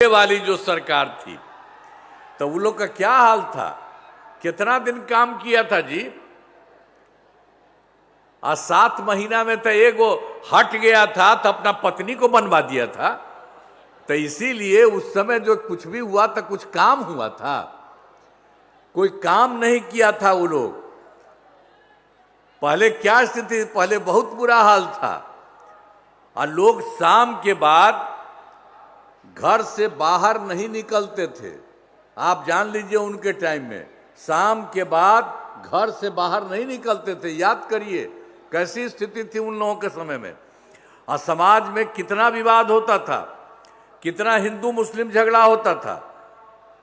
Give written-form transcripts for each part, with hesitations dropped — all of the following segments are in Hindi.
वाली जो सरकार थी तो वो लोग का क्या हाल था, कितना दिन काम किया था जी। 7 महीना में तो एगो हट गया था तो अपना पत्नी को बनवा दिया था। तो इसीलिए उस समय जो कुछ भी हुआ था कुछ काम हुआ था, कोई काम नहीं किया था वो लोग। पहले क्या स्थिति, पहले बहुत बुरा हाल था और लोग शाम के बाद घर से बाहर नहीं निकलते थे। आप जान लीजिए उनके टाइम में शाम के बाद घर से बाहर नहीं निकलते थे। याद करिए कैसी स्थिति थी उन लोगों के समय में। और समाज में कितना विवाद होता था, कितना हिंदू मुस्लिम झगड़ा होता था।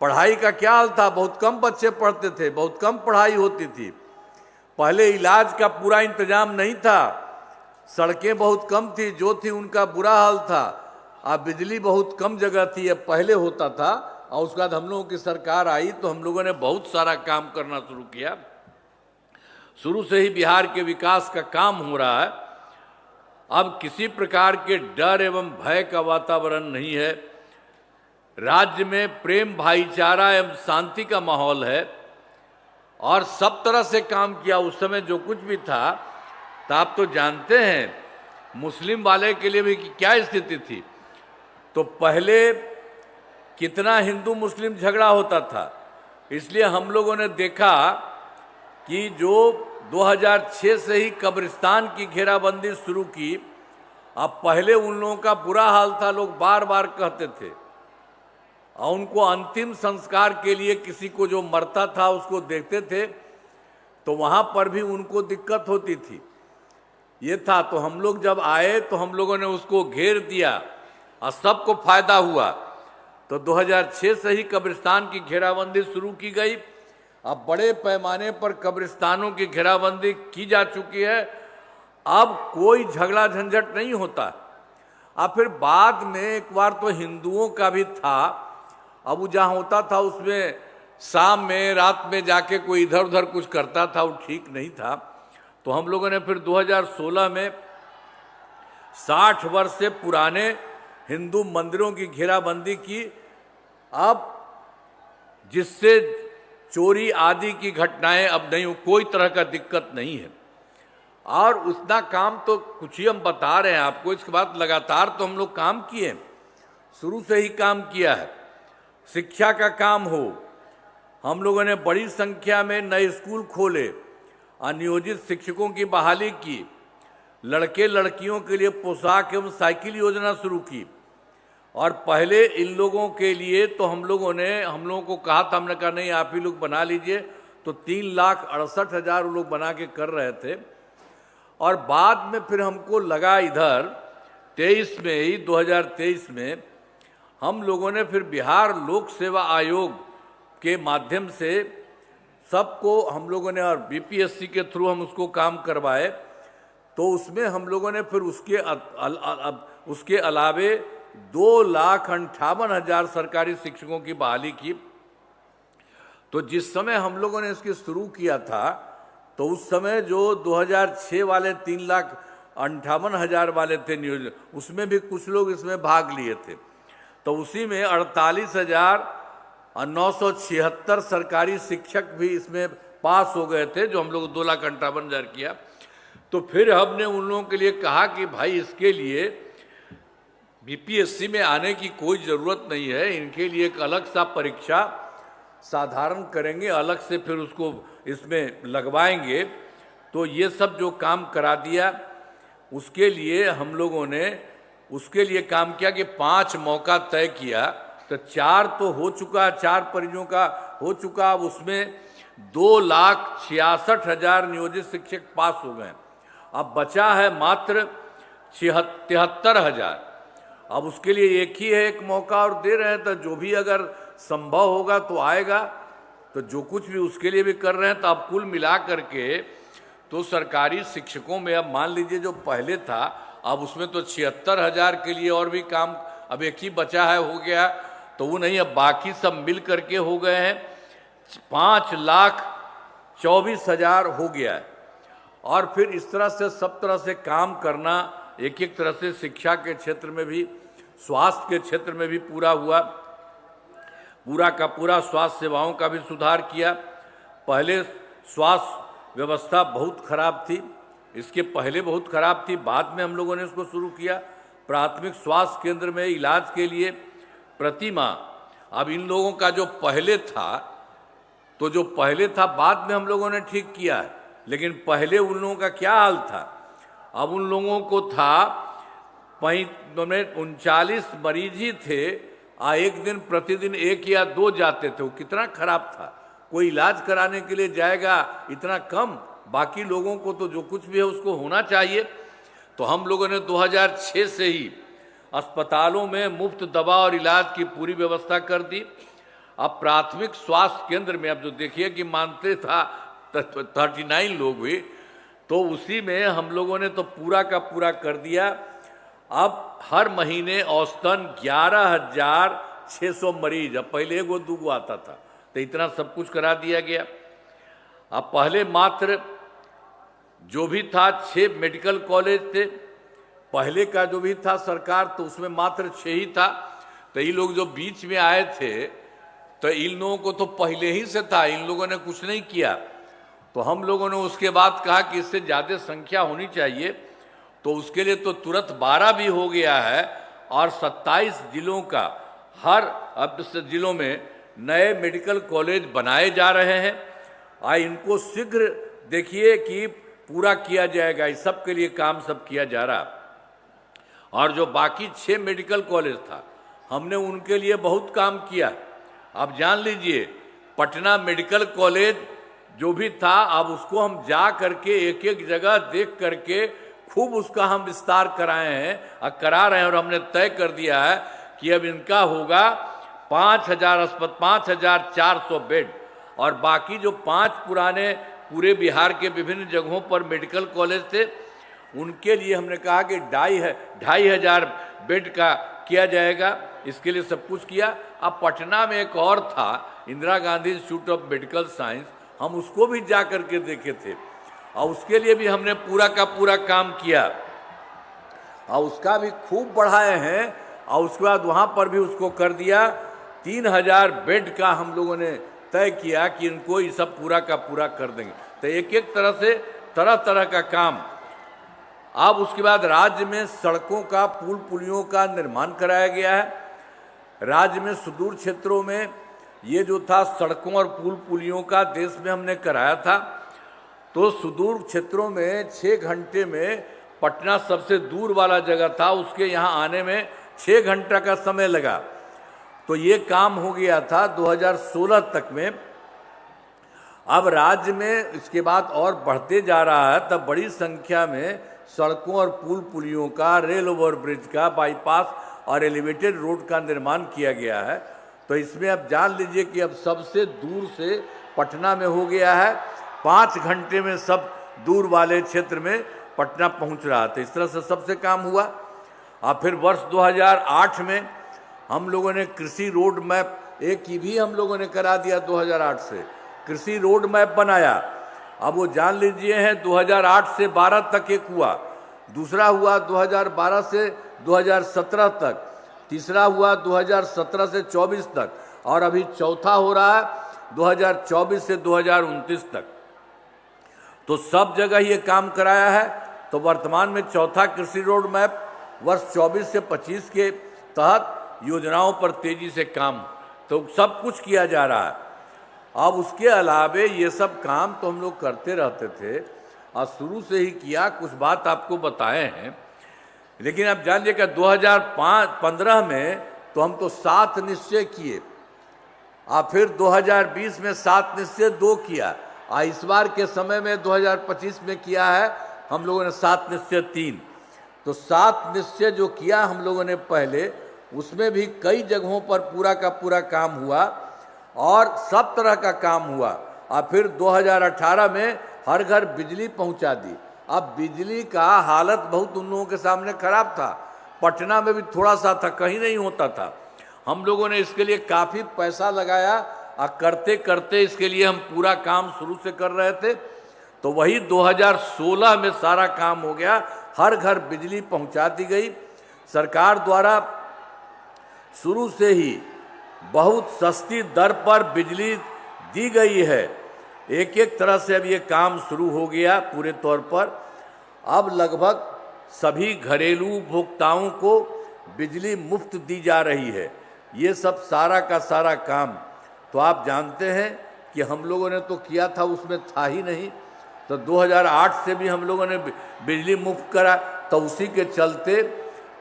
पढ़ाई का क्या हाल था, बहुत कम बच्चे पढ़ते थे, बहुत कम पढ़ाई होती थी। पहले इलाज का पूरा इंतजाम नहीं था, सड़कें बहुत कम थी, जो थी उनका बुरा हाल था। अब बिजली बहुत कम जगह थी, अब पहले होता था। और उसके बाद हम लोगों की सरकार आई तो हम लोगों ने बहुत सारा काम करना शुरू किया। शुरू से ही बिहार के विकास का काम हो रहा है। अब किसी प्रकार के डर एवं भय का वातावरण नहीं है। राज्य में प्रेम, भाईचारा एवं शांति का माहौल है और सब तरह से काम किया। उस समय जो कुछ भी था तो आप तो जानते हैं मुस्लिम वाले के लिए भी क्या स्थिति थी। तो पहले कितना हिंदू मुस्लिम झगड़ा होता था, इसलिए हम लोगों ने देखा कि जो 2006 से ही कब्रिस्तान की घेराबंदी शुरू की। अब पहले उन लोगों का बुरा हाल था, लोग बार बार कहते थे और उनको अंतिम संस्कार के लिए किसी को जो मरता था उसको देखते थे तो वहाँ पर भी उनको दिक्कत होती थी। ये था तो हम लोग जब आए तो हम लोगों ने उसको घेर दिया और सबको फायदा हुआ। तो 2006 से ही कब्रिस्तान की घेराबंदी शुरू की गई। अब बड़े पैमाने पर कब्रिस्तानों की घेराबंदी की जा चुकी है। अब कोई झगड़ा झंझट नहीं होता। अब फिर बाद में एक बार तो हिंदुओं का भी था। अब वो जहाँ होता था उसमें शाम में रात में जाके कोई इधर उधर कुछ करता था, वो ठीक नहीं था। तो हम लोगों ने फिर 2016 में 60 वर्ष से पुराने हिंदू मंदिरों की घेराबंदी की। अब जिससे चोरी आदि की घटनाएं अब नहीं, कोई तरह का दिक्कत नहीं है। और उतना काम तो कुछ ही हम बता रहे हैं आपको, इसके बाद लगातार तो हम लोग काम किए, शुरू से ही काम किया है। शिक्षा का काम हो, हम लोगों ने बड़ी संख्या में नए स्कूल खोले, अनियोजित शिक्षकों की बहाली की, लड़के लड़कियों के लिए पोशाक एवं साइकिल योजना शुरू की। और पहले इन लोगों के लिए तो हम लोगों को कहा था, हमने कहा नहीं आप ही लोग बना लीजिए। तो 3,68,000 लोग बना के कर रहे थे। और बाद में फिर हमको लगा इधर 23 में ही 2023 में हम लोगों ने फिर बिहार लोक सेवा आयोग के माध्यम से सबको हम लोगों ने, और बीपीएससी के थ्रू हम उसको काम करवाए। तो उसमें हम लोगों ने फिर उसके अलावे 2,58,000 सरकारी शिक्षकों की बहाली की। तो जिस समय हम लोगों ने इसकी शुरू किया था तो उस समय जो 2006 वाले 3,58,000 वाले थे नियोजन, उसमें भी कुछ लोग इसमें भाग लिए थे। तो उसी में 48,976 सरकारी शिक्षक भी इसमें पास हो गए थे, जो हम लोग 2,58,000 किया। तो फिर हमने उन लोगों के लिए कहा कि भाई इसके लिए बीपीएससी में आने की कोई ज़रूरत नहीं है, इनके लिए एक अलग सा परीक्षा साधारण करेंगे, अलग से फिर उसको इसमें लगवाएंगे। तो ये सब जो काम करा दिया, उसके लिए हम लोगों ने उसके लिए काम किया कि 5 मौका तय किया। तो 4 तो हो चुका, 4 परियों का हो चुका। अब उसमें 2,66,000 नियोजित शिक्षक पास हो गए। अब बचा है मात्र 73,000। अब उसके लिए एक ही है, एक मौका और दे रहे हैं। तो जो भी अगर संभव होगा तो आएगा, तो जो कुछ भी उसके लिए भी कर रहे हैं। तो अब कुल मिला करके तो सरकारी शिक्षकों में अब मान लीजिए जो पहले था, अब उसमें तो 76,000 के लिए और भी काम अब एक ही बचा है, हो गया। तो वो नहीं, अब बाकी सब मिल करके हो गए हैं 5,24,000 हो गया है। और फिर इस तरह से सब तरह से काम करना, एक एक तरह से शिक्षा के क्षेत्र में भी, स्वास्थ्य के क्षेत्र में भी पूरा हुआ। पूरा का पूरा स्वास्थ्य सेवाओं का भी सुधार किया। पहले स्वास्थ्य व्यवस्था बहुत खराब थी, इसके पहले बहुत खराब थी, बाद में हम लोगों ने इसको शुरू किया। प्राथमिक स्वास्थ्य केंद्र में इलाज के लिए प्रति माह, अब इन लोगों का जो पहले था, तो जो पहले था बाद में हम लोगों ने ठीक किया है, लेकिन पहले उन लोगों का क्या हाल था। अब उन लोगों को था 39 मरीज ही थे, एक दिन प्रतिदिन 1 या 2 जाते थे। वो कितना खराब था। कोई इलाज कराने के लिए जाएगा इतना कम, बाकी लोगों को तो जो कुछ भी है उसको होना चाहिए। तो हम लोगों ने 2006 से ही अस्पतालों में मुफ्त दवा और इलाज की पूरी व्यवस्था कर दी। अब प्राथमिक स्वास्थ्य केंद्र में, अब जो देखिए कि मानते था 39 लोग हुए, तो उसी में हम लोगों ने तो पूरा का पूरा कर दिया। अब हर महीने औसतन 11,600 मरीज, अब पहले 1-2 आता था, तो इतना सब कुछ करा दिया गया। अब पहले मात्र जो भी था 6 मेडिकल कॉलेज थे, पहले का जो भी था सरकार, तो उसमें मात्र 6 ही था। तो ये लोग जो बीच में आए थे, तो इन लोगों को तो पहले ही से था, इन लोगों ने कुछ नहीं किया। तो हम लोगों ने उसके बाद कहा कि इससे ज़्यादा संख्या होनी चाहिए, तो उसके लिए तो तुरंत 12 भी हो गया है, और 27 जिलों का हर अब जिलों में नए मेडिकल कॉलेज बनाए जा रहे हैं। इनको शीघ्र देखिए कि पूरा किया जाएगा, इस सब के लिए काम सब किया जा रहा। और जो बाकी 6 मेडिकल कॉलेज था, हमने उनके लिए बहुत काम किया। अब जान लीजिए, पटना मेडिकल कॉलेज जो भी था, अब उसको हम जा करके एक एक जगह देख करके खूब उसका हम विस्तार कराए हैं और करा रहे हैं। और हमने तय कर दिया है कि अब इनका होगा 5,400 बेड, और बाकी जो 5 पुराने पूरे बिहार के विभिन्न जगहों पर मेडिकल कॉलेज थे, उनके लिए हमने कहा कि 2,500 बेड का किया जाएगा। इसके लिए सब कुछ किया। अब पटना में एक और था, Indira Gandhi institute of medical science, हम उसको भी जा करके देखे थे, और उसके लिए भी हमने पूरा का पूरा काम किया, और उसका भी खूब बढ़ाए हैं। और उसके बाद वहाँ पर भी उसको कर दिया। 3,000 बेड का हम लोगों ने तय किया कि इनको ये सब पूरा का पूरा कर देंगे। तो एक एक तरह से तरह तरह का काम। अब उसके बाद राज्य में सड़कों का, पुल पुलियों का निर्माण कराया गया है। राज्य में सुदूर क्षेत्रों में ये जो था सड़कों और पुल पुलियों का देश में हमने कराया था। तो सुदूर क्षेत्रों में 6 घंटे में, पटना सबसे दूर वाला जगह था, उसके यहाँ आने में 6 घंटा का समय लगा। तो ये काम हो गया था 2016 तक में। अब राज्य में इसके बाद और बढ़ते जा रहा है, तब बड़ी संख्या में सड़कों और पुल पुलियों का, रेल ओवरब्रिज का, बाईपास और एलिवेटेड रोड का निर्माण किया गया है। तो इसमें अब जान लीजिए कि अब सबसे दूर से पटना में हो गया है, 5 घंटे में सब दूर वाले क्षेत्र में पटना पहुंच रहा था। इस तरह से सबसे काम हुआ। और फिर वर्ष 2008 में हम लोगों ने कृषि रोड मैप, एक ही भी हम लोगों ने करा दिया 2008 से, कृषि रोड मैप बनाया। अब वो जान लीजिए है 2008 से 12 तक एक हुआ, दूसरा हुआ 2012 से 2017 तक, तीसरा हुआ 2017 से 24 तक, और अभी चौथा हो रहा है 2024 से 2029 तक। तो सब जगह ये काम कराया है। तो वर्तमान में चौथा कृषि रोड मैप वर्ष 24 से 25 के तहत योजनाओं पर तेजी से काम, तो सब कुछ किया जा रहा है। अब उसके अलावे ये सब काम तो हम लोग करते रहते थे, और शुरू से ही किया। कुछ बात आपको बताए हैं, लेकिन अब जान लीजिएगा 2015 में तो हम तो 7 निश्चय किए, और फिर 2020 में 7 निश्चय 2 किया, और इस बार के समय में 2025 में किया है हम लोगों ने 7 निश्चय 3। तो 7 निश्चय जो किया हम लोगों ने पहले, उसमें भी कई जगहों पर पूरा का पूरा काम हुआ, और सब तरह का काम हुआ। और फिर 2018 में हर घर बिजली पहुंचा दी। अब बिजली का हालत बहुत उन लोगों के सामने खराब था। पटना में भी थोड़ा सा था, कहीं नहीं होता था। हम लोगों ने इसके लिए काफ़ी पैसा लगाया, और करते करते इसके लिए हम पूरा काम शुरू से कर रहे थे। तो वही 2016 में सारा काम हो गया, हर घर बिजली पहुंचा दी गई। सरकार द्वारा शुरू से ही बहुत सस्ती दर पर बिजली दी गई है। एक एक तरह से अब ये काम शुरू हो गया पूरे तौर पर। अब लगभग सभी घरेलू उपभोक्ताओं को बिजली मुफ्त दी जा रही है। ये सब सारा का सारा काम तो आप जानते हैं कि हम लोगों ने तो किया था, उसमें था ही नहीं। तो 2008 से भी हम लोगों ने बिजली मुफ्त करा, तो उसी के चलते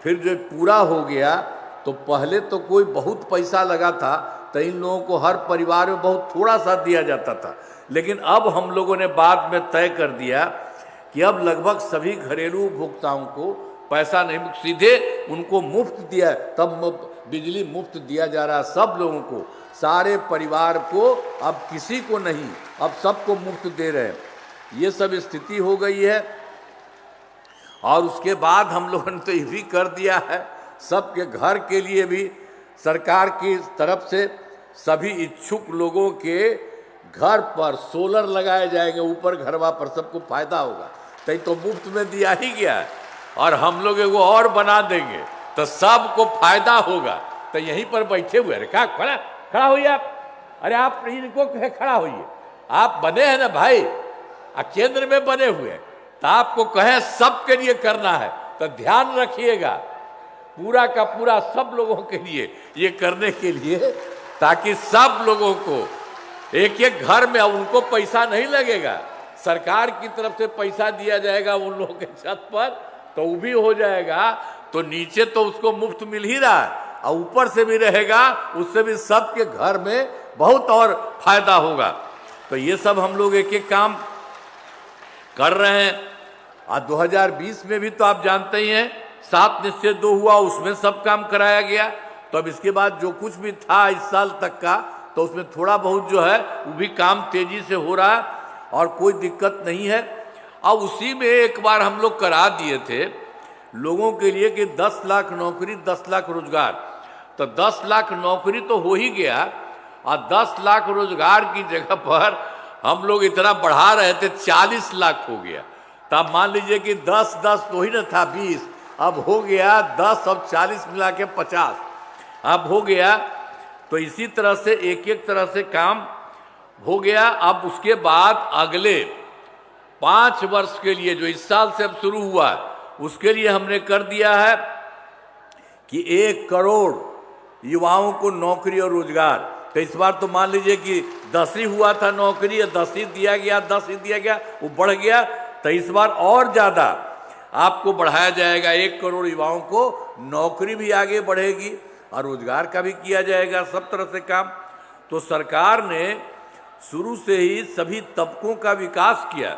फिर जो पूरा हो गया। तो पहले तो कोई बहुत पैसा लगा था, तो इन लोगों को हर परिवार में बहुत थोड़ा सा दिया जाता था, लेकिन अब हम लोगों ने बाद में तय कर दिया कि अब लगभग सभी घरेलू उपभोक्ताओं को पैसा नहीं, सीधे उनको मुफ्त दिया, तब बिजली मुफ्त दिया जा रहा है सब लोगों को, सारे परिवार को, अब किसी को नहीं, अब सबको मुफ्त दे रहे हैं। ये सब स्थिति हो गई है। और उसके बाद हम लोगों ने तो ये भी कर दिया है, सबके घर के लिए भी सरकार की तरफ से सभी इच्छुक लोगों के घर पर सोलर लगाए जाएंगे, ऊपर घरवा पर, सबको फायदा होगा। तो मुफ्त में दिया ही गया है, और हम लोग एगो और बना देंगे तो सबको फायदा होगा। तो यहीं पर बैठे हुए, अरे क्या खड़ा होइए आप, अरे आप इनको खड़ा होइए, आप बने हैं ना भाई, केंद्र में बने हुए, तो आपको कहे सबके लिए करना है, तो ध्यान रखिएगा पूरा का पूरा सब लोगों के लिए ये करने के लिए, ताकि सब लोगों को एक एक घर में, उनको पैसा नहीं लगेगा, सरकार की तरफ से पैसा दिया जाएगा उन लोगों के छत पर, तो वो भी हो जाएगा। तो नीचे तो उसको मुफ्त मिल ही रहा है, और ऊपर से भी रहेगा, उससे भी सबके घर में बहुत और फायदा होगा। तो ये सब हम लोग एक एक काम कर रहे हैं। और 2020 में भी तो आप जानते ही हैं 7 निश्चय 2 हुआ, उसमें सब काम कराया गया। तो अब इसके बाद जो कुछ भी था इस साल तक का, तो उसमें थोड़ा बहुत जो है वो भी काम तेजी से हो रहा है और कोई दिक्कत नहीं है। अब उसी में एक बार हम लोग करा दिए थे लोगों के लिए कि 10 लाख नौकरी, 10 लाख रोजगार। तो 10 लाख नौकरी तो हो ही गया, और 10 लाख रोजगार की जगह पर हम लोग इतना बढ़ा रहे थे 40 लाख हो गया। तो आप मान लीजिए कि 10 तो ही ना था 20, अब हो गया 10, अब 40 मिला के 50 अब हो गया। तो इसी तरह से एक एक तरह से काम हो गया। अब उसके बाद अगले 5 वर्ष के लिए जो इस साल से अब शुरू हुआ, उसके लिए हमने कर दिया है कि 1 करोड़ युवाओं को नौकरी और रोजगार। तो इस बार तो मान लीजिए कि 10 ही हुआ था नौकरी, 10 ही दिया गया, 10 ही दिया गया, वो बढ़ गया। तो इस बार और ज़्यादा आपको बढ़ाया जाएगा, 1 करोड़ युवाओं को नौकरी भी आगे बढ़ेगी और रोजगार का भी किया जाएगा, सब तरह से काम। तो सरकार ने शुरू से ही सभी तबकों का विकास किया।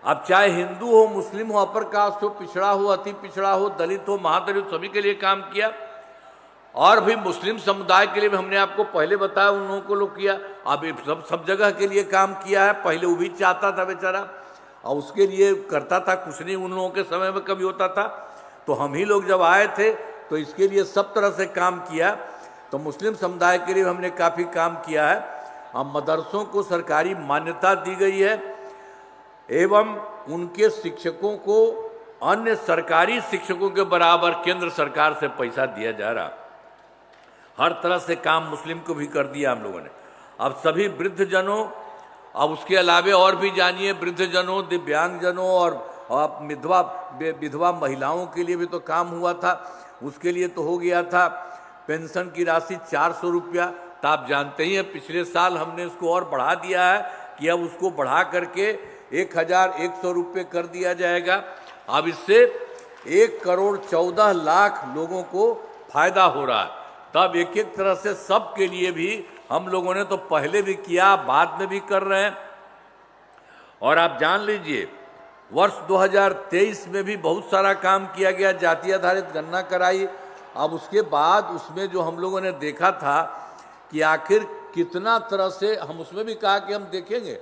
अब चाहे हिंदू हो, मुस्लिम हो, अपर कास्ट हो, पिछड़ा हो, अति पिछड़ा हो, दलित हो, महादलित, सभी के लिए काम किया। और भी मुस्लिम समुदाय के लिए भी हमने आपको पहले बताया, उन लोगों को लोग किया। अब सब जगह के लिए काम किया है। पहले वो भी चाहता था बेचारा, और उसके लिए करता था कुछ नहीं, उन लोगों के समय में कभी होता था। तो हम ही लोग जब आए थे तो इसके लिए सब तरह से काम किया। तो मुस्लिम समुदाय के लिए हमने काफ़ी काम किया है। अब मदरसों को सरकारी मान्यता दी गई है, एवं उनके शिक्षकों को अन्य सरकारी शिक्षकों के बराबर केंद्र सरकार से पैसा दिया जा रहा। हर तरह से काम मुस्लिम को भी कर दिया हम लोगों ने। अब सभी वृद्धजनों, अब उसके अलावे और भी जानिए, वृद्धजनों, दिव्यांगजनों और विधवा महिलाओं के लिए भी तो काम हुआ था। उसके लिए तो हो गया था पेंशन की राशि 400 रुपया। तो आप जानते ही हैं पिछले साल हमने उसको और बढ़ा दिया है कि अब उसको बढ़ा करके 1100 रुपये कर दिया जाएगा। अब इससे 1 करोड़ 14 लाख लोगों को फायदा हो रहा है। तब एक एक तरह से सब के लिए भी हम लोगों ने तो पहले भी किया, बाद में भी कर रहे हैं। और आप जान लीजिए वर्ष 2023 में भी बहुत सारा काम किया गया, जाति आधारित गणना कराई। अब उसके बाद उसमें जो हम लोगों ने देखा था कि आखिर कितना तरह से, हम उसमें भी कहा कि हम देखेंगे,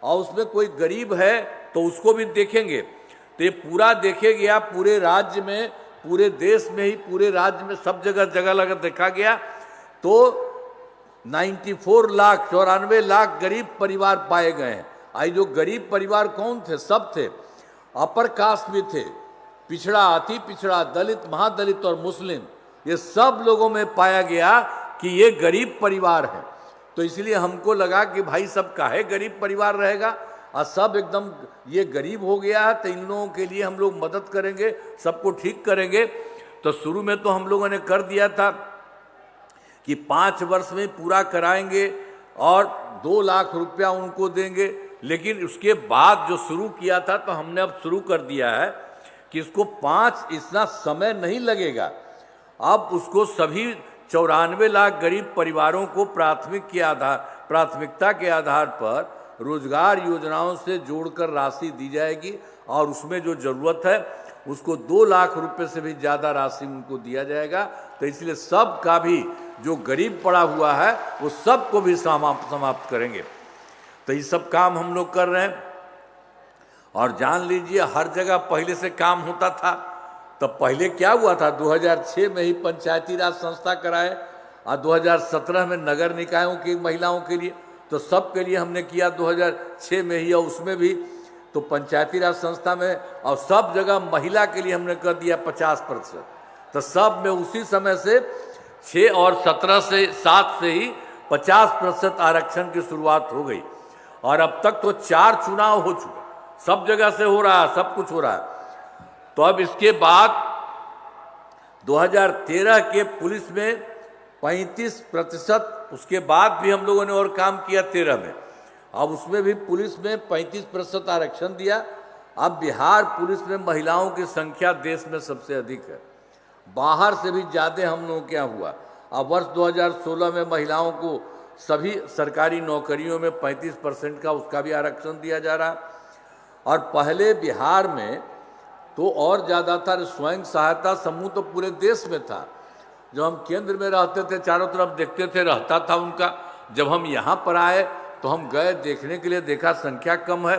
और उसमें कोई गरीब है तो उसको भी देखेंगे। तो ये पूरा देखे गया, पूरे राज्य में, पूरे देश में ही, पूरे राज्य में सब जगह लगा देखा गया। तो 94 लाख गरीब परिवार पाए गए हैं। आई जो गरीब परिवार कौन थे? सब थे, अपर कास्ट भी थे, पिछड़ा, अति पिछड़ा, दलित, महादलित और मुस्लिम, ये सब लोगों में पाया गया कि ये गरीब परिवार है। तो इसलिए हमको लगा कि भाई सब काहे गरीब परिवार रहेगा, और सब एकदम ये गरीब हो गया है, तो इन लोगों के लिए हम लोग मदद करेंगे, सबको ठीक करेंगे। तो शुरू में तो हम लोगों ने कर दिया था कि 5 वर्ष में पूरा कराएंगे और 2 लाख रुपया उनको देंगे। लेकिन उसके बाद जो शुरू किया था, तो हमने अब शुरू कर दिया है कि इसको 5 इतना समय नहीं लगेगा। अब उसको सभी 94 लाख गरीब परिवारों को प्राथमिकता के आधार पर रोजगार योजनाओं से जोड़कर राशि दी जाएगी, और उसमें जो ज़रूरत है उसको 2 लाख रुपए से भी ज़्यादा राशि उनको दिया जाएगा। तो इसलिए सब का भी जो गरीब पड़ा हुआ है वो सबको भी समाप्त करेंगे। तो ये सब काम हम लोग कर रहे हैं। और जान लीजिए, हर जगह पहले से काम होता था। तो पहले क्या हुआ था, 2006 में ही पंचायती राज संस्था कराए, और 2017 में नगर निकायों की महिलाओं के लिए, तो सब के लिए हमने किया 2006 में ही, और उसमें भी तो पंचायती राज संस्था में और सब जगह महिला के लिए हमने कर दिया 50%। तो सब में उसी समय से 6 और 17 से 7 से ही 50% आरक्षण की शुरुआत हो गई। और अब तक तो 4 चुनाव हो चुके, सब जगह से हो रहा है, सब कुछ हो रहा है। तो अब इसके बाद 2013 के पुलिस में 35%, उसके बाद भी हम लोगों ने और काम किया 13 में, अब उसमें भी पुलिस में 35% आरक्षण दिया। अब बिहार पुलिस में महिलाओं की संख्या देश में सबसे अधिक है, बाहर से भी ज़्यादा हम लोगों क्या हुआ। अब वर्ष 2016 में महिलाओं को सभी सरकारी नौकरियों में 35% का उसका भी आरक्षण दिया जा रहा। और पहले बिहार में तो और ज़्यादा था, स्वयं सहायता समूह तो पूरे देश में था। जब हम केंद्र में रहते थे, चारों तरफ देखते थे, रहता था उनका। जब हम यहाँ पर आए तो हम गए देखने के लिए, देखा संख्या कम है।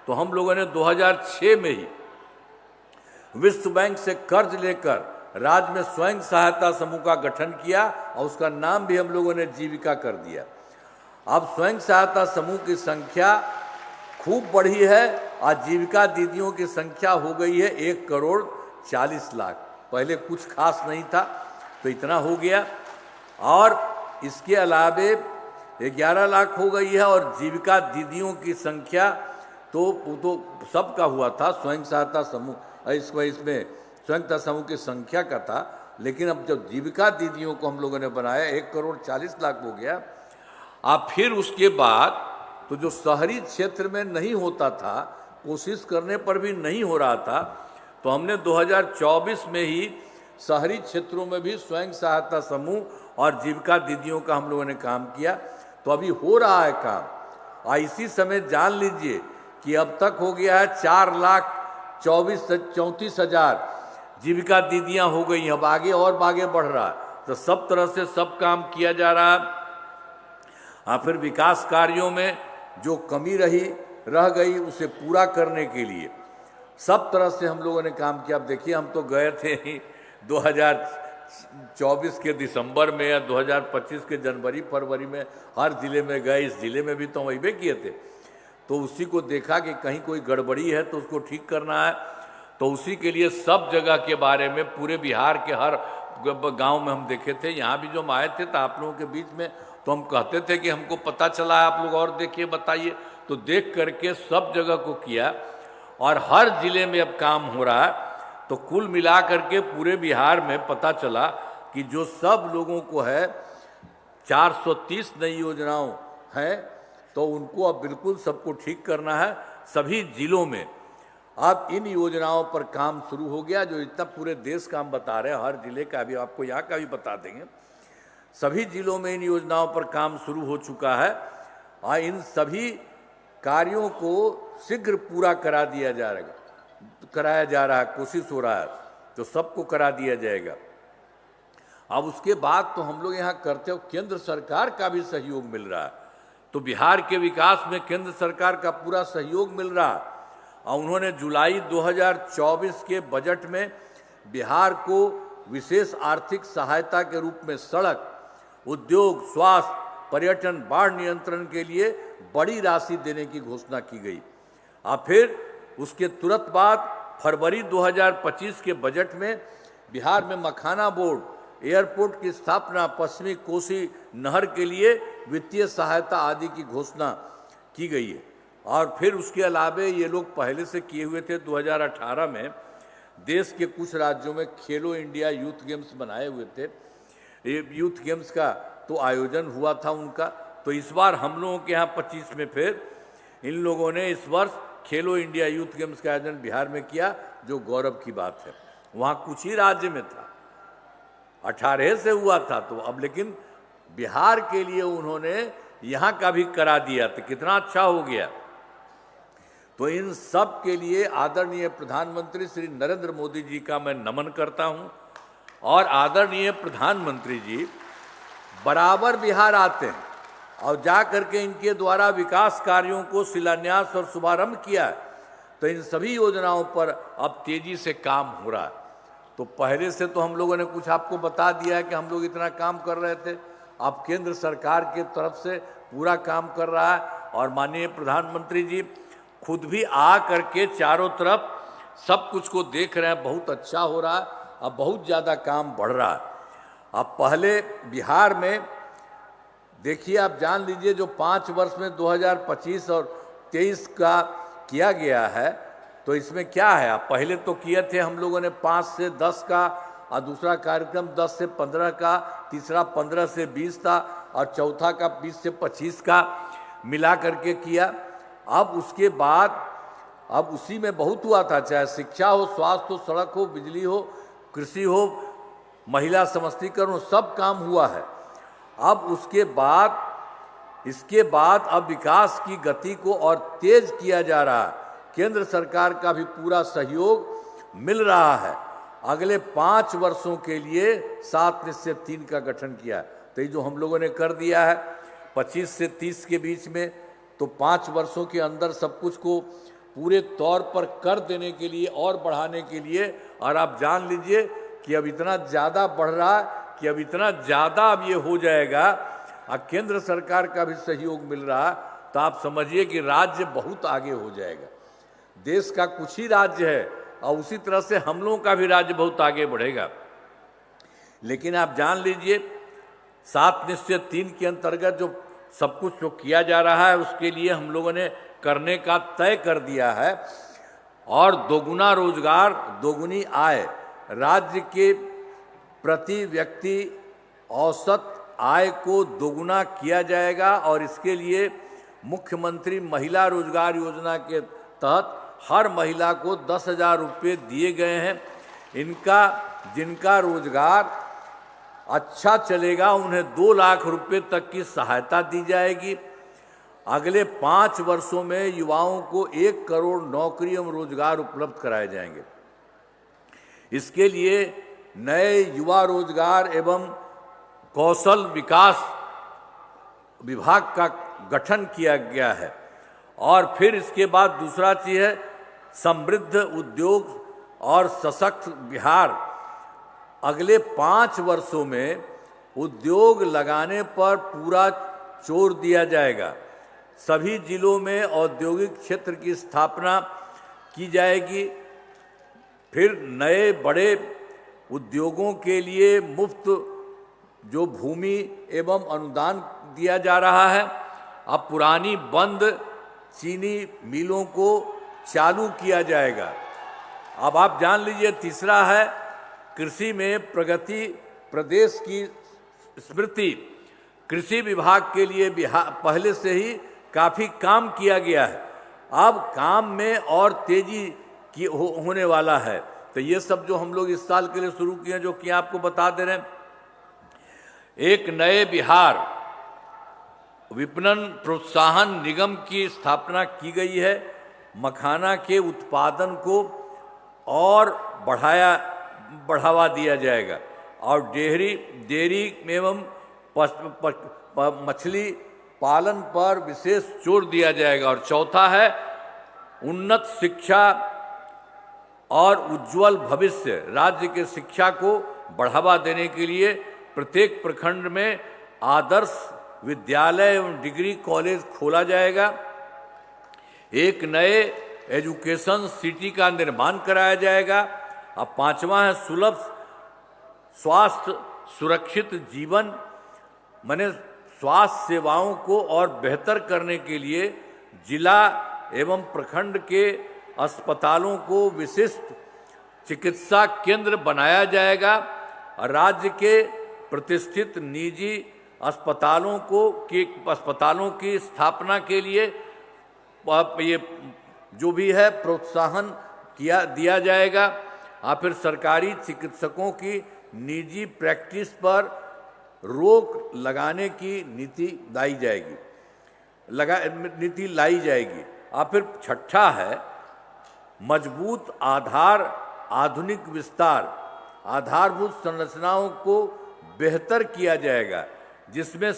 तो हम लोगों ने 2006 में ही विश्व बैंक से कर्ज लेकर राज्य में स्वयं सहायता समूह का गठन किया, और उसका नाम भी हम लोगों ने जीविका कर दिया। अब स्वयं सहायता समूह की संख्या खूब बढ़ी है, और जीविका दीदियों की संख्या हो गई है 1,40,00,000। पहले कुछ खास नहीं था, तो इतना हो गया। और इसके अलावे 11 लाख हो गई है। और जीविका दीदियों की संख्या तो सबका हुआ था, स्वयं सहायता समूह इसमें स्वयं सहायता समूह की संख्या का था। लेकिन अब जब जीविका दीदियों को हम लोगों ने बनाया, 1,40,00,000 हो गया। अब फिर उसके बाद तो जो शहरी क्षेत्र में नहीं होता था, कोशिश करने पर भी नहीं हो रहा था, तो हमने 2024 में ही शहरी क्षेत्रों में भी स्वयं सहायता समूह और जीविका दीदियों का हम लोगों ने काम किया। तो अभी हो रहा है काम। और इसी समय जान लीजिए कि अब तक हो गया है 4,34,000 जीविका दीदियां हो गई। अब आगे और आगे बढ़ रहा है। तो सब तरह से सब काम किया जा रहा है। फिर विकास कार्यों में जो कमी रह गई उसे पूरा करने के लिए सब तरह से हम लोगों ने काम किया। अब देखिए, हम तो गए थे 2024 के दिसंबर में या 2025 के जनवरी फरवरी में हर जिले में गए। इस जिले में भी तो हम वही किए थे। तो उसी को देखा कि कहीं कोई गड़बड़ी है तो उसको ठीक करना है। तो उसी के लिए सब जगह के बारे में पूरे बिहार के हर गांव में हम देखे थे। यहाँ भी जो हम आए थे तो आप लोगों के बीच में तो हम कहते थे कि हमको पता चला है, आप लोग और देखिए बताइए। तो देख करके सब जगह को किया और हर जिले में अब काम हो रहा है। तो कुल मिला करके पूरे बिहार में पता चला कि जो सब लोगों को है 430 नई योजनाओं हैं, तो उनको अब बिल्कुल सबको ठीक करना है सभी जिलों में। अब इन योजनाओं पर काम शुरू हो गया। जो इतना पूरे देश का हम बता रहे हैं, हर जिले का भी आपको यहाँ का भी बता देंगे। सभी जिलों में इन योजनाओं पर काम शुरू हो चुका है और इन सभी कार्यों को शीघ्र पूरा कराया जा रहा है, कोशिश हो रहा है तो सबको करा दिया जाएगा। अब उसके बाद तो हम लोग यहाँ करते हो, केंद्र सरकार का भी सहयोग मिल रहा है। तो बिहार के विकास में केंद्र सरकार का पूरा सहयोग मिल रहा है। और उन्होंने जुलाई 2024 के बजट में बिहार को विशेष आर्थिक सहायता के रूप में सड़क, उद्योग, स्वास्थ्य, पर्यटन, बाढ़ नियंत्रण के लिए बड़ी राशि देने की घोषणा की गई। और फिर उसके तुरंत बाद फरवरी 2025 के बजट में बिहार में मखाना बोर्ड एयरपोर्ट की स्थापना, पश्चिमी कोसी नहर के लिए वित्तीय सहायता आदि की घोषणा की गई है। और फिर उसके अलावे ये लोग पहले से किए हुए थे। 2018 में देश के कुछ राज्यों में खेलो इंडिया यूथ गेम्स बनाए हुए थे। ये यूथ गेम्स का तो आयोजन हुआ था उनका। तो इस बार हम लोगों के यहाँ 25 में फिर इन लोगों ने इस वर्ष खेलो इंडिया यूथ गेम्स का आयोजन बिहार में किया, जो गौरव की बात है। वहाँ कुछ ही राज्य में था, 18 से हुआ था, तो अब लेकिन बिहार के लिए उन्होंने यहाँ का भी करा दिया, तो कितना अच्छा हो गया। तो इन सब के लिए आदरणीय प्रधानमंत्री श्री नरेंद्र मोदी जी का मैं नमन करता हूँ। और आदरणीय प्रधानमंत्री जी बराबर बिहार आते हैं और जा करके इनके द्वारा विकास कार्यों को शिलान्यास और शुभारंभ किया। तो इन सभी योजनाओं पर अब तेजी से काम हो रहा है। तो पहले से तो हम लोगों ने कुछ आपको बता दिया है कि हम लोग इतना काम कर रहे थे। अब केंद्र सरकार के तरफ से पूरा काम कर रहा है और माननीय प्रधानमंत्री जी खुद भी आ करके चारों तरफ सब कुछ को देख रहे हैं। बहुत अच्छा हो रहा है, अब बहुत ज़्यादा काम बढ़ रहा है। अब पहले बिहार में देखिए, आप जान लीजिए, जो 5 वर्ष में 2025 और 23 का किया गया है, तो इसमें क्या है। आप पहले तो किए थे हम लोगों ने 5 से 10 का, और दूसरा कार्यक्रम 10 से 15 का, तीसरा 15 से 20 था, और चौथा का 20 से 25 का मिला करके किया। अब उसके बाद अब उसी में बहुत हुआ था, चाहे शिक्षा हो, स्वास्थ्य हो, सड़क हो, बिजली हो, कृषि हो, महिला सशक्तिकरण हो, सब काम हुआ है। अब इसके बाद अब विकास की गति को और तेज किया जा रहा है। केंद्र सरकार का भी पूरा सहयोग मिल रहा है। अगले 5 वर्षों के लिए 7 निश्चय 3 का गठन किया। तो ये जो हम लोगों ने कर दिया है 25 से 30 के बीच में, तो 5 वर्षों के अंदर सब कुछ को पूरे तौर पर कर देने के लिए और बढ़ाने के लिए। और आप जान लीजिए कि अब इतना ज़्यादा बढ़ रहा है कि अब इतना ज़्यादा अब ये हो जाएगा, और केंद्र सरकार का भी सहयोग मिल रहा है, तो आप समझिए कि राज्य बहुत आगे हो जाएगा। देश का कुछ ही राज्य है और उसी तरह से हम लोगों का भी राज्य बहुत आगे बढ़ेगा। लेकिन आप जान लीजिए 7 निश्चय 3 के अंतर्गत जो सब कुछ जो किया जा रहा है, उसके लिए हम लोगों ने करने का तय कर दिया है। और दोगुना रोजगार, दोगुनी आय, राज्य के प्रति व्यक्ति औसत आय को दोगुना किया जाएगा। और इसके लिए मुख्यमंत्री महिला रोजगार योजना के तहत हर महिला को 10,000 रुपये दिए गए हैं। जिनका रोजगार अच्छा चलेगा उन्हें 2 लाख रुपये तक की सहायता दी जाएगी। अगले 5 वर्षों में युवाओं को 1 करोड़ नौकरी एवं रोजगार उपलब्ध कराए जाएंगे। इसके लिए नए युवा रोजगार एवं कौशल विकास विभाग का गठन किया गया है। और फिर इसके बाद दूसरा चीज़ है समृद्ध उद्योग और सशक्त बिहार। अगले 5 वर्षों में उद्योग लगाने पर पूरा जोर दिया जाएगा। सभी जिलों में औद्योगिक क्षेत्र की स्थापना की जाएगी। फिर नए बड़े उद्योगों के लिए मुफ्त जो भूमि एवं अनुदान दिया जा रहा है। अब पुरानी बंद चीनी मिलों को चालू किया जाएगा। अब आप जान लीजिए तीसरा है कृषि में प्रगति। प्रदेश की स्मृति कृषि विभाग के लिए पहले से ही काफ़ी काम किया गया है। अब काम में और तेजी होने वाला है। तो ये सब जो हम लोग इस साल के लिए शुरू किए हैं, जो कि आपको बता दे रहे हैं, एक नए बिहार विपणन प्रोत्साहन निगम की स्थापना की गई है। मखाना के उत्पादन को और बढ़ावा दिया जाएगा। और डेयरी एवं मछली पालन पर विशेष जोर दिया जाएगा। और चौथा है उन्नत शिक्षा और उज्जवल भविष्य। राज्य के शिक्षा को बढ़ावा देने के लिए प्रत्येक प्रखंड में आदर्श विद्यालय एवं डिग्री कॉलेज खोला जाएगा। एक नए एजुकेशन सिटी का निर्माण कराया जाएगा। अब 5वां है सुलभ स्वास्थ्य सुरक्षित जीवन माने स्वास्थ्य सेवाओं को और बेहतर करने के लिए जिला एवं प्रखंड के अस्पतालों को विशिष्ट चिकित्सा केंद्र बनाया जाएगा और राज्य के प्रतिष्ठित निजी अस्पतालों की स्थापना के लिए ये जो भी है प्रोत्साहन दिया जाएगा और फिर सरकारी चिकित्सकों की निजी प्रैक्टिस पर रोक लगाने की नीति लाई जाएगी। और फिर छठा है मजबूत आधुनिक विस्तार, आधारभूत संरचनाओं को बेहतर किया जाएगा, जिसमें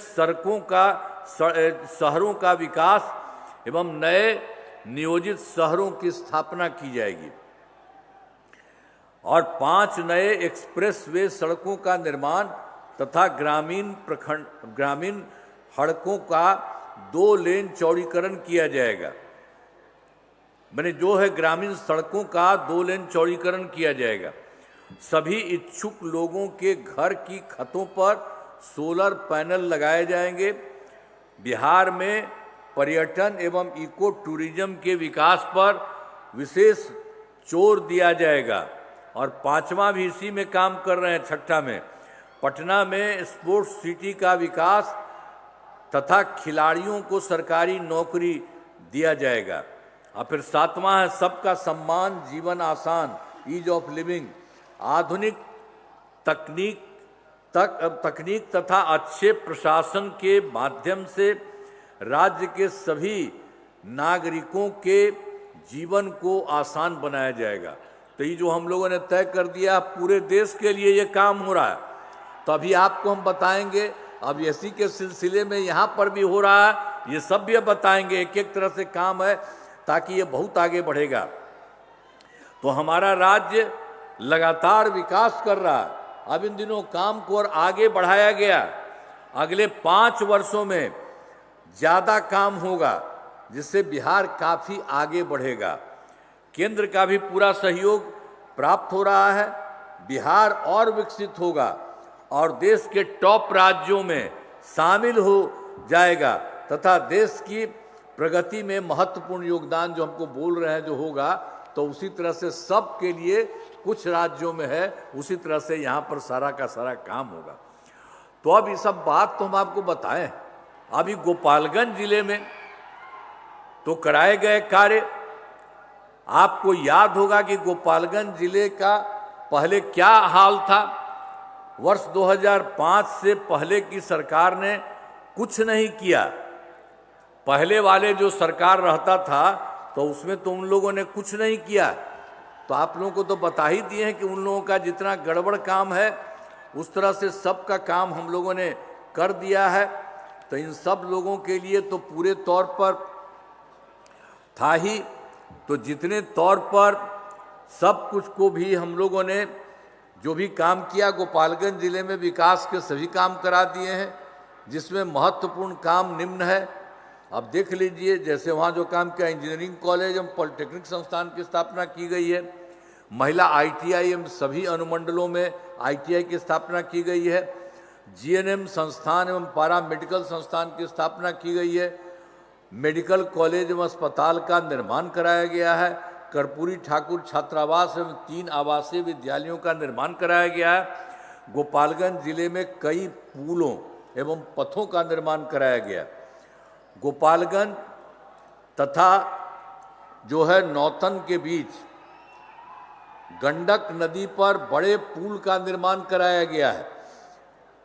शहरों का विकास एवं नए नियोजित शहरों की स्थापना की जाएगी और 5 नए एक्सप्रेसवे सड़कों का निर्माण तथा ग्रामीण सड़कों का 2 लेन चौड़ीकरण किया जाएगा। मैंने जो है ग्रामीण सड़कों का 2 लेन चौड़ीकरण किया जाएगा। सभी इच्छुक लोगों के घर की छतों पर सोलर पैनल लगाए जाएंगे। बिहार में पर्यटन एवं इको टूरिज्म के विकास पर विशेष जोर दिया जाएगा। और 5वां भी इसी में काम कर रहे हैं। छठा में पटना में स्पोर्ट्स सिटी का विकास तथा खिलाड़ियों को सरकारी नौकरी दिया जाएगा। और फिर 7वां है सबका सम्मान, जीवन आसान, ईज ऑफ लिविंग। आधुनिक तकनीक तथा अच्छे प्रशासन के माध्यम से राज्य के सभी नागरिकों के जीवन को आसान बनाया जाएगा। तो ये जो हम लोगों ने तय कर दिया पूरे देश के लिए ये काम हो रहा है। तो अभी आपको हम बताएंगे, अब इसी के सिलसिले में यहाँ पर भी हो रहा है, ये सब भी अब बताएंगे। एक एक तरह से काम है ताकि ये बहुत आगे बढ़ेगा। तो हमारा राज्य लगातार विकास कर रहा है। अब इन दिनों काम को और आगे बढ़ाया गया। अगले 5 वर्षों में ज़्यादा काम होगा, जिससे बिहार काफ़ी आगे बढ़ेगा। केंद्र का भी पूरा सहयोग प्राप्त हो रहा है। बिहार और विकसित होगा और देश के टॉप राज्यों में शामिल हो जाएगा तथा देश की प्रगति में महत्वपूर्ण योगदान जो हमको बोल रहे हैं जो होगा, तो उसी तरह से सब के लिए कुछ राज्यों में है, उसी तरह से यहाँ पर सारा का सारा काम होगा। तो अब ये सब बात तो हम आपको बताएं। अभी गोपालगंज जिले में तो कराए गए कार्य, आपको याद होगा कि गोपालगंज जिले का पहले क्या हाल था। वर्ष 2005 से पहले की सरकार ने कुछ नहीं किया। पहले वाले जो सरकार रहता था तो उसमें तो उन लोगों ने कुछ नहीं किया। तो आप लोगों को तो बता ही दिए हैं कि उन लोगों का जितना गड़बड़ काम है उस तरह से सबका काम हम लोगों ने कर दिया है। तो इन सब लोगों के लिए तो पूरे तौर पर था ही, तो जितने तौर पर सब कुछ को भी हम लोगों ने जो भी काम किया, गोपालगंज जिले में विकास के सभी काम करा दिए हैं, जिसमें महत्वपूर्ण काम निम्न है। अब देख लीजिए, जैसे वहाँ जो काम किया, इंजीनियरिंग कॉलेज एवं पॉलिटेक्निक संस्थान की स्थापना की गई है। महिला ITI एवं सभी अनुमंडलों में ITI की स्थापना की गई है। GNM संस्थान एवं पारा मेडिकल संस्थान की स्थापना की गई है। मेडिकल कॉलेज एवं अस्पताल का निर्माण कराया गया है। कर्पूरी ठाकुर छात्रावास एवं 3 आवासीय विद्यालयों का निर्माण कराया गया है। गोपालगंज जिले में कई पुलों एवं पथों का निर्माण कराया गया। गोपालगंज तथा जो है नौतन के बीच गंडक नदी पर बड़े पुल का निर्माण कराया गया है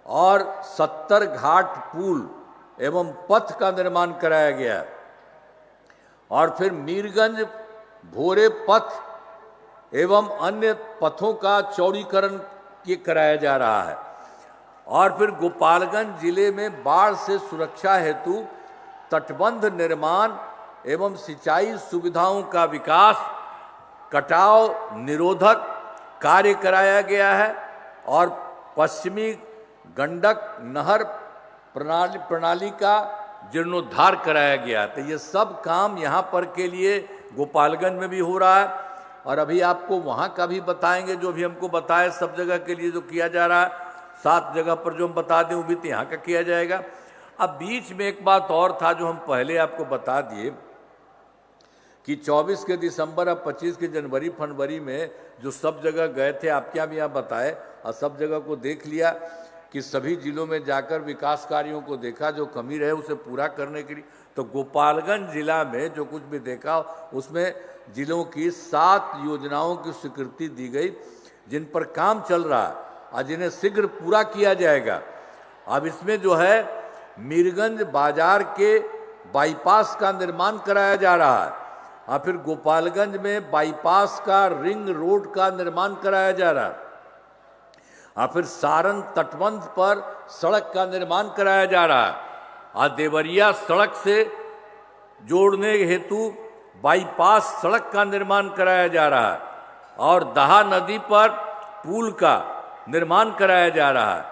और 70 घाट पुल एवं पथ का निर्माण कराया गया है। और फिर मीरगंज भोरे पथ एवं अन्य पथों का चौड़ीकरण कराया जा रहा है। और फिर गोपालगंज जिले में बाढ़ से सुरक्षा हेतु तटबंध निर्माण एवं सिंचाई सुविधाओं का विकास, कटाव निरोधक कार्य कराया गया है और पश्चिमी गंडक नहर प्रणाली का जीर्णोद्धार कराया गया। तो ये सब काम यहाँ पर के लिए गोपालगंज में भी हो रहा है। और अभी आपको वहाँ का भी बताएंगे, जो भी हमको बताए सब जगह के लिए जो किया जा रहा है। 7 जगह पर जो हम बता दें वो भी तो यहाँ का किया जाएगा। अब बीच में एक बात और था जो हम पहले आपको बता दिए कि 24 के दिसंबर और 25 के जनवरी फरवरी में जो सब जगह गए थे, आपके यहाँ भी यहाँ बताए और सब जगह को देख लिया कि सभी जिलों में जाकर विकास कार्यों को देखा, जो कमी रहे उसे पूरा करने के लिए। तो गोपालगंज जिला में जो कुछ भी देखा उसमें जिलों की 7 योजनाओं की स्वीकृति दी गई जिन पर काम चल रहा है और जिन्हें शीघ्र पूरा किया जाएगा। अब इसमें जो है मीरगंज बाजार के बाईपास का निर्माण कराया जा रहा है और फिर गोपालगंज में बाईपास का रिंग रोड का निर्माण कराया जा रहा है और फिर सारण तटबंध पर सड़क का निर्माण कराया जा रहा है और देवरिया सड़क से जोड़ने हेतु बाईपास सड़क का निर्माण कराया जा रहा है और दहा नदी पर पुल का निर्माण कराया जा रहा है।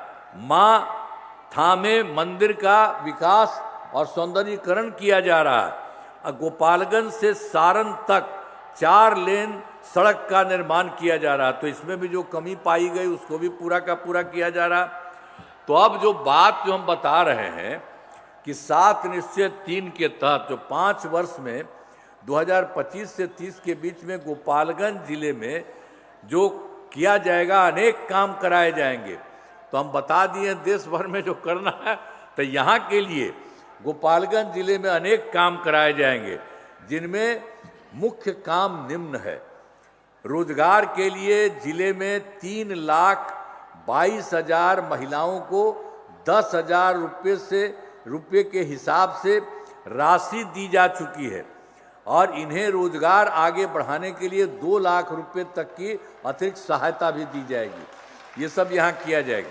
माँ थामे मंदिर का विकास और सौंदर्यीकरण किया जा रहा है और गोपालगंज से सारण तक 4 लेन सड़क का निर्माण किया जा रहा है। तो इसमें भी जो कमी पाई गई उसको भी पूरा का पूरा किया जा रहा। तो अब जो बात जो हम बता रहे हैं कि 7 निश्चय 3 के तहत जो 5 वर्ष में 2025 से 30 के बीच में गोपालगंज जिले में जो किया जाएगा, अनेक काम कराए जाएंगे। तो हम बता दिए देश भर में जो करना है, तो यहाँ के लिए गोपालगंज जिले में अनेक काम कराए जाएंगे जिनमें मुख्य काम निम्न है। रोजगार के लिए जिले में 3,22,000 महिलाओं को 10,000 रुपये के हिसाब से राशि दी जा चुकी है और इन्हें रोजगार आगे बढ़ाने के लिए 2 लाख रुपये तक की अतिरिक्त सहायता भी दी जाएगी। ये सब यहाँ किया जाएगा।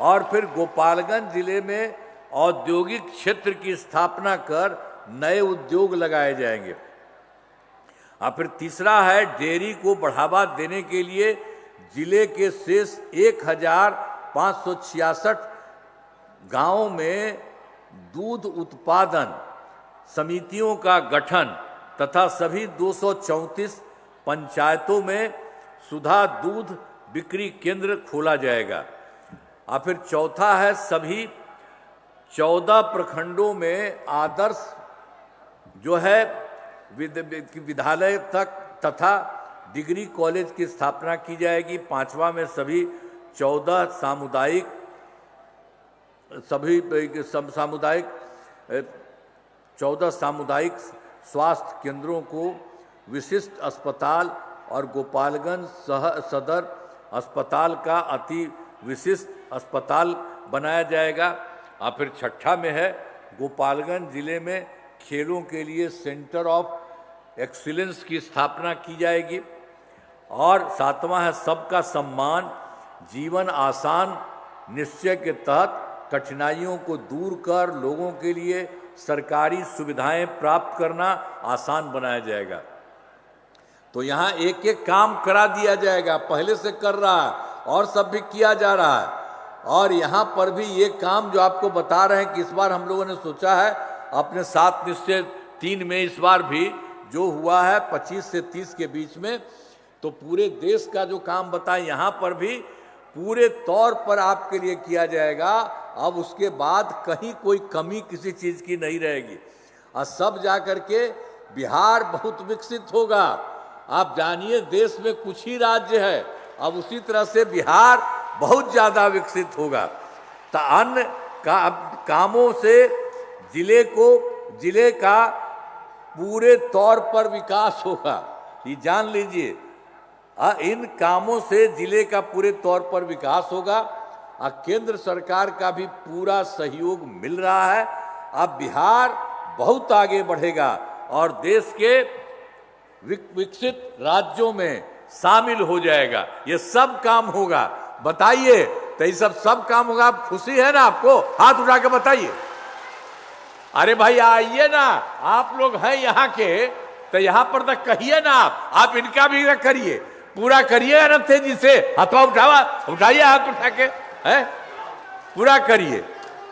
और फिर गोपालगंज जिले में औद्योगिक क्षेत्र की स्थापना कर नए उद्योग लगाए जाएंगे। और फिर तीसरा है डेयरी को बढ़ावा देने के लिए जिले के शेष 1,566 गांवों में दूध उत्पादन समितियों का गठन तथा सभी 234 पंचायतों में सुधा दूध बिक्री केंद्र खोला जाएगा। और फिर चौथा है सभी 14 प्रखंडों में आदर्श जो है विद्यालय तक तथा डिग्री कॉलेज की स्थापना की जाएगी। 5वां में सभी 14 सामुदायिक स्वास्थ्य केंद्रों को विशिष्ट अस्पताल और गोपालगंज सदर अस्पताल का अति विशिष्ट अस्पताल बनाया जाएगा। और फिर 6ठा में है गोपालगंज जिले में खेलों के लिए सेंटर ऑफ एक्सीलेंस की स्थापना की जाएगी। और 7वां है सबका सम्मान जीवन आसान निश्चय के तहत कठिनाइयों को दूर कर लोगों के लिए सरकारी सुविधाएं प्राप्त करना आसान बनाया जाएगा। तो यहाँ एक एक काम करा दिया जाएगा, पहले से कर रहा है और सब भी किया जा रहा है। और यहाँ पर भी ये काम जो आपको बता रहे हैं कि इस बार हम लोगों ने सोचा है अपने 7 निश्चय 3 में इस बार भी जो हुआ है 25 से 30 के बीच में, तो पूरे देश का जो काम बताए यहाँ पर भी पूरे तौर पर आपके लिए किया जाएगा। अब उसके बाद कहीं कोई कमी किसी चीज़ की नहीं रहेगी और सब जा कर के बिहार बहुत विकसित होगा। आप जानिए देश में कुछ ही राज्य है, अब उसी तरह से बिहार बहुत ज़्यादा विकसित होगा। तो अन्य कामों से जिले का पूरे तौर पर विकास होगा, ये जान लीजिए। इन कामों से जिले का पूरे तौर पर विकास होगा और केंद्र सरकार का भी पूरा सहयोग मिल रहा है। अब बिहार बहुत आगे बढ़ेगा और देश के विकसित राज्यों में शामिल हो जाएगा। ये सब काम होगा। बताइए, तो ये सब काम होगा। आप खुशी है ना? आपको हाथ उठा के बताइए। अरे भाई आइए ना, आप लोग हैं यहाँ के, तो यहाँ पर तक कहिए ना। आप इनका भी करिए, पूरा करिए ना तेजी से। हाथवा उठाइए, हाथ उठा के है पूरा करिए।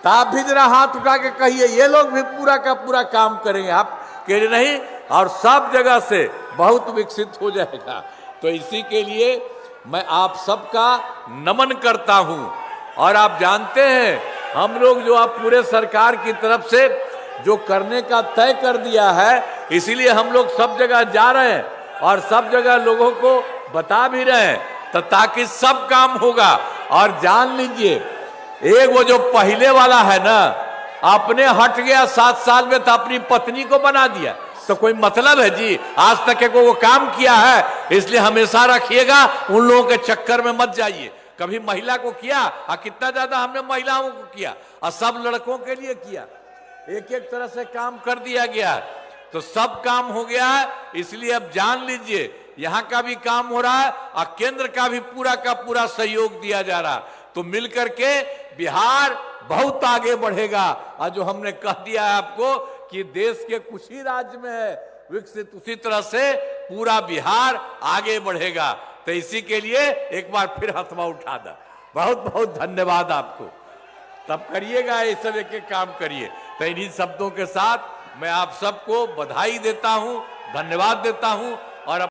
तो आप भी जरा हाथ उठा के कहिए, ये लोग भी पूरा का पूरा काम करेंगे। आप कह नहीं, और सब जगह से बहुत विकसित हो जाएगा। तो इसी के लिए मैं आप सबका नमन करता हूं और आप जानते हैं हम लोग जो आप पूरे सरकार की तरफ से जो करने का तय कर दिया है, इसीलिए हम लोग सब जगह जा रहे हैं और सब जगह लोगों को बता भी रहे हैं, तो ताकि सब काम होगा। और जान लीजिए, एक वो जो पहले वाला है ना, अपने हट गया 7 साल में तो अपनी पत्नी को बना दिया, तो कोई मतलब है जी? आज तक को वो काम किया है, इसलिए हमेशा रखिएगा, उन लोगों के चक्कर में मत जाइए। कभी महिला को किया, और कितना ज्यादा हमने महिलाओं को किया, और सब लड़कों के लिए किया, एक एक तरह से काम कर दिया गया, तो सब काम हो गया है। इसलिए अब जान लीजिए, यहां का भी काम हो रहा है और केंद्र का भी पूरा का पूरा सहयोग दिया जा रहा है, तो मिलकर के बिहार बहुत आगे बढ़ेगा। और जो हमने कह दिया है आपको कि देश के कुछ ही राज्य में है विकसित, उसी तरह से पूरा बिहार आगे बढ़ेगा। तो इसी के लिए एक बार फिर हथवा उठा दे, बहुत बहुत धन्यवाद आपको। तब करिएगा, ये सब एक एक काम करिए। तो इन्हीं शब्दों के साथ मैं आप सबको बधाई देता हूं, धन्यवाद देता हूं।